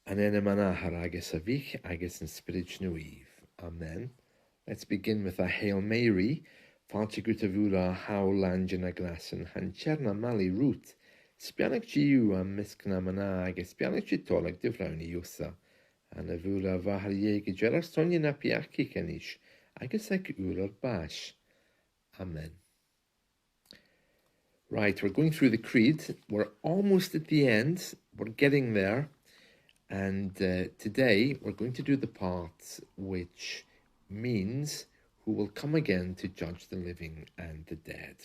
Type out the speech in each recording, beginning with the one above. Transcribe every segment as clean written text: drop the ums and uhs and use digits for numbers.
An-enna-manah agus a bhích agus an Spiorad Naomh. Amen. Let's begin with a Hail Mary. Phontius Pilat, how langen a glassen, han Tighearna mali root. Spianach giu am miskna mana agus spianach gitolag dh'ifrinn Ìosa. An a bhula vahar Òigh gerar sonja na piachi kenish, agus ag ular bash. Amen. Right, we're going through the Creed. We're almost at the end. We're getting there. And today we're going to do the part which means who will come again to judge the living and the dead.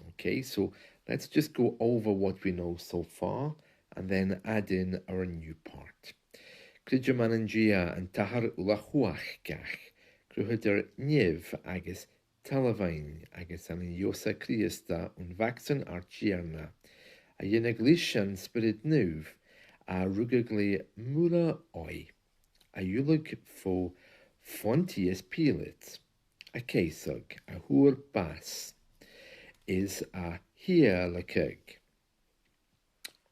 Okay, so let's just go over what we know so far and then add in our new part. Creideam an t-Athair uile-chumhachdach, Cruthadair neimh agus talmhuinn agus an Ìosa Crìosda Mhac-san Tighearna, a ghineadh leis an Spiorad Naomh, a rugadh Moir Òigh, a uile-chumhachdach fo Phontius Pilat, a cheusadh, a fhuair bas, is a dh'ìosa,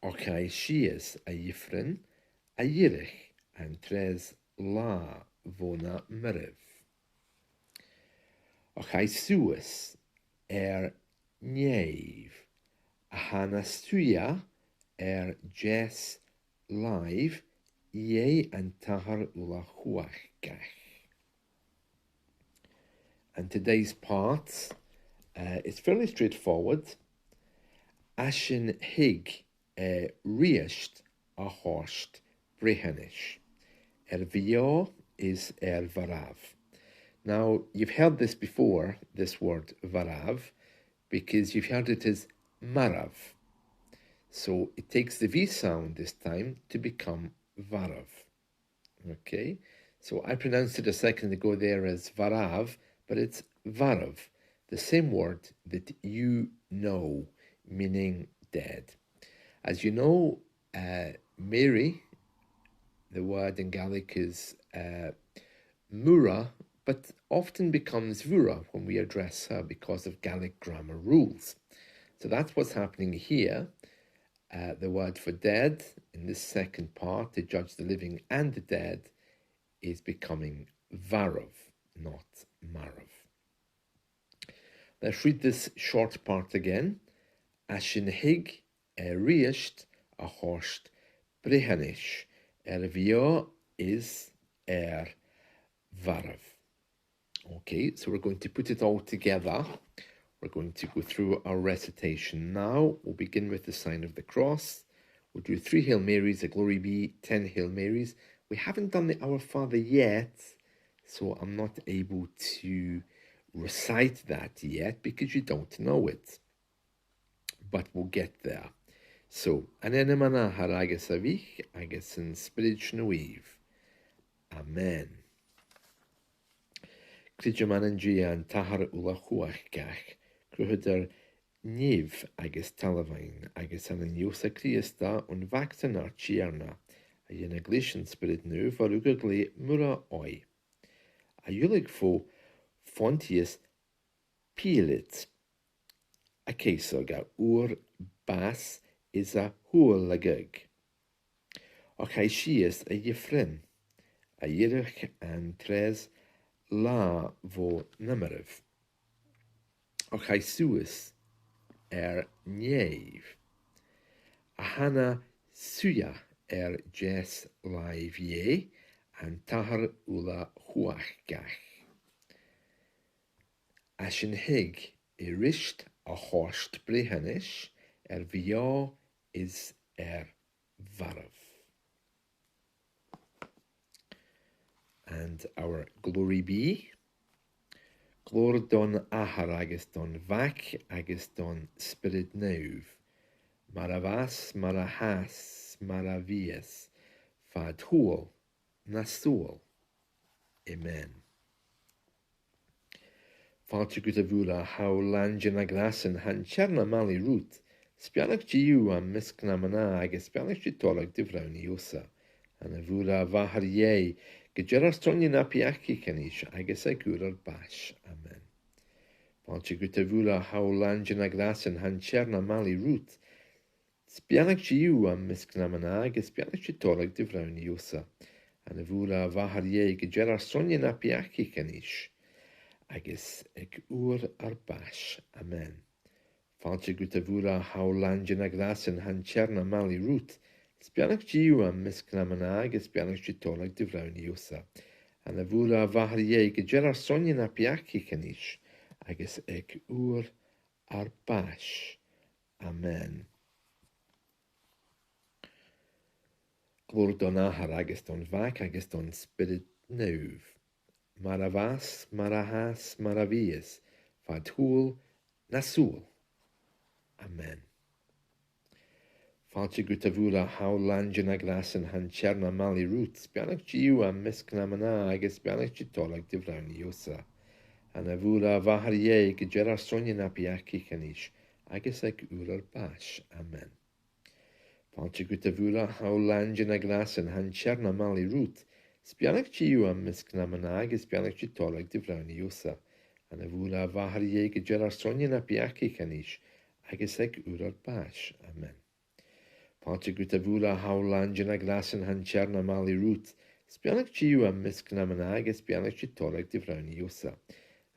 och sìos a dh'ifrinn, a dh'èirich, and treas latha vona mairbh. Och sìos neimh, a hana suya jes live, an t-Athair uile-chumhachdach. And today's part is fairly straightforward. Ashin hig riasht a horst brehanish. Bheo is varav. Now, you've heard this before, this word varav, because you've heard it as mairbh. So it takes the V sound this time to become varav. Okay, so I pronounced it a second ago there as varav, but it's varav, the same word that you know, meaning dead. As you know, Mary, the word in Gaelic is mura, but often becomes vura when we address her because of Gaelic grammar rules. So that's what's happening here. The word for dead in this second part, to judge the living and the dead, is becoming varav, not mairbh. Let's read this short part again. Ashin hig riasht a horst brehanish, bheo is varav. Okay, so we're going to put it all together. We're going to go through our recitation now. We'll begin with the sign of the cross. We'll do 3 Hail Marys, a Glory Be, 10 Hail Marys. We haven't done the Our Father yet, so I'm not able to recite that yet because you don't know it. But we'll get there. So, an-enna-manah agus a bhích agus an Spiorad Naomh. Amen. Creideam an t-Athair uile-chumhachdach, Cruthadair neimh agus talmhuinn agus an Ìosa Crìosda Mhac-san Tighearna, a ghineadh leis an Spiorad Naomh a rugadh Moir Òigh, a uile-chumhachdach fo Phontius Pilat, a cheusadh, a fhuair bas is a uile-chumhachdach, och sìos a dh'ifrinn, a dh'èirich and treas latha vona mairbh. Och sìos neimh, a hana suya jes live an t-Athair uile-chumhachdach. Ashin hig risht a horst brehanish, bheo is varav. And our Glory Be. Glor don ahar agus don vac agus don Spiorad Naomh. Maravas, marahas, maravias, fad hul, nasul. Amen. Phontius Pilat, how langen a glassen, han Tighearna mali root. Spianach giu am miskna mana agus spianach gitolag dh'ifrinn Ìosa. An a bhula vahar Òigh gerar sonja na piachi kenish agus ag ular bash. Amen. Phontius Pilat, how langen a glassen, han Tighearna mali root. Spianach giú am miscnamana agus spianach tolag dh'ifrinn Ìosa. An bhúla bhathar go deir ar sonne na piaci canis, agus ag uair ar bais. Amen. Fáilte go a bhúla howlange na glasan han Tighearna mali rút, spianach giú am miscnamana agus spianach tolag dh'ifrinn Ìosa. An bhúla bhathar go deir ar sonne na piaci canis, agus ag uair ar bais. Amen. Glór don ahar agus don Mhac agus don Spiorad Naomh. Mar a bhas, mar a has, mar a bhíos, fadhúil na súil. Amen. Fáilte go a bhúla howlange na glasan han Tighearna mali rút, spianach giú am miscnamana agus spianach tolag dh'ifrinn Ìosa. An bhúla bhathar go deir ar sonne na piaci canis, agus ag uair ar bais. Amen. Fáilte go a bhúla howlange na glasan han Tighearna mali rút, spianach giú am miscnamana agus spianach tolag dh'ifrinn Ìosa. An bhúla bhathar go deir ar sonne na piaci canis, agus ag uair ar bais. Amen. Fáilte go a bhúla howlange na glasan han Tighearna mali rút, spianach giú am miscnamana agus spianach tolag dh'ifrinn Ìosa.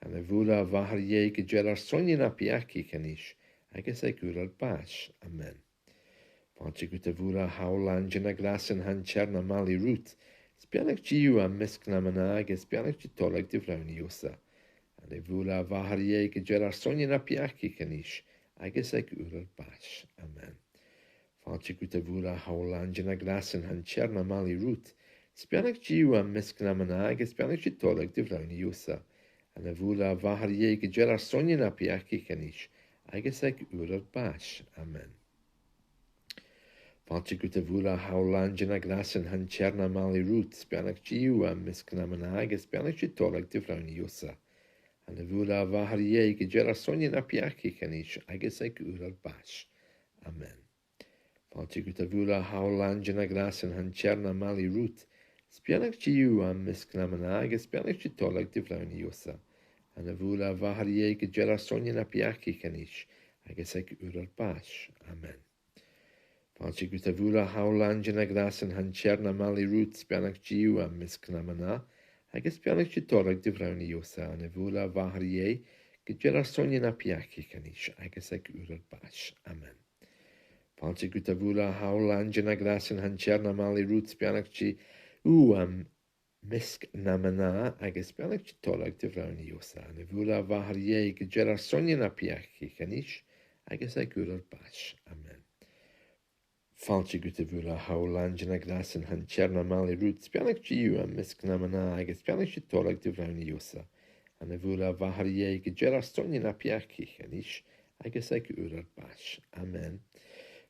An bhúla bhathar go deir ar sonne na piaci canis, agus ag uair ar bais. Amen. Fáilte go a bhúla howlange na glasan han Tighearna mali rút, spianach giú am miscnamana agus spianach tolag dh'ifrinn Ìosa. An bhúla bhathar go deir ar sonne na piaci canis, agus ag uair ar bais. Amen. Fáilte go a bhúla howlange na glasan han Tighearna mali rút, spianach giú am miscnamana agus spianach tolag dh'ifrinn Ìosa. An bhúla bhathar go deir ar sonne na piaci canis, agus ag uair ar bais. Amen. Fáilte go a bhúla howlange na glasan han Tighearna mali rút, spianach giú am miscnamana agus spianach tolag dh'ifrinn Ìosa. An bhúla bhathar go deir ar sonne na piaci canis, agus ag uair ar bais. Amen. Fáilte go a bhúla howlange na glasan han Tighearna mali rút, spianach giú am miscnamana agus spianach tolag dh'ifrinn Ìosa. An bhúla bhathar go deir ar sonne na piaci canis, agus ag uair ar bais. Amen. Fáilte go a bhúla howlange na glasan han Tighearna mali rút, spianach giú am miscnamana agus spianach tolag dh'ifrinn Ìosa. An bhúla bhathar go deir ar sonne na piaci canis, agus ag uair ar bais. Amen. Fáilte go a bhúla howlange na glasan han Tighearna mali rút, spianach giú am miscnamana agus spianach tolag dh'ifrinn Ìosa. An bhúla bhathar go deir ar sonne na piaci canis, agus ag uair ar bais. Amen. Fáilte go a bhúla howlange na glasan han Tighearna mali rút, spianach giú am miscnamana agus spianach tolag dh'ifrinn Ìosa. An bhúla bhathar go deir ar sonne na piaci canis, agus ag uair ar bais. Amen.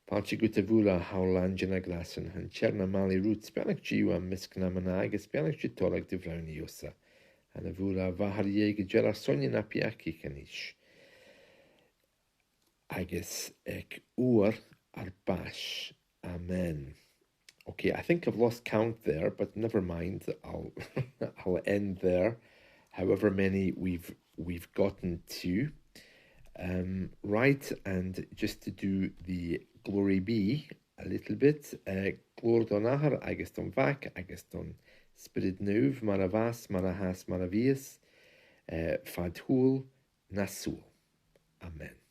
Fáilte go a bhúla howlange na glasan han Tighearna mali rút, spianach giú am miscnamana agus spianach tolag dh'ifrinn Ìosa. An bhúla bhathar go deir ar sonne na piaci canis, agus ag uair ar bais. Amen. Okay, I think I've lost count there, but never mind. I'll end there. However many we've gotten to. Right, and just to do the glory be a little bit. Glór don ahar agus don Mhac agus don Spiorad Naomh, mar a bhas, mar a has, mar a bhíos, fadhúil na súil. Amen.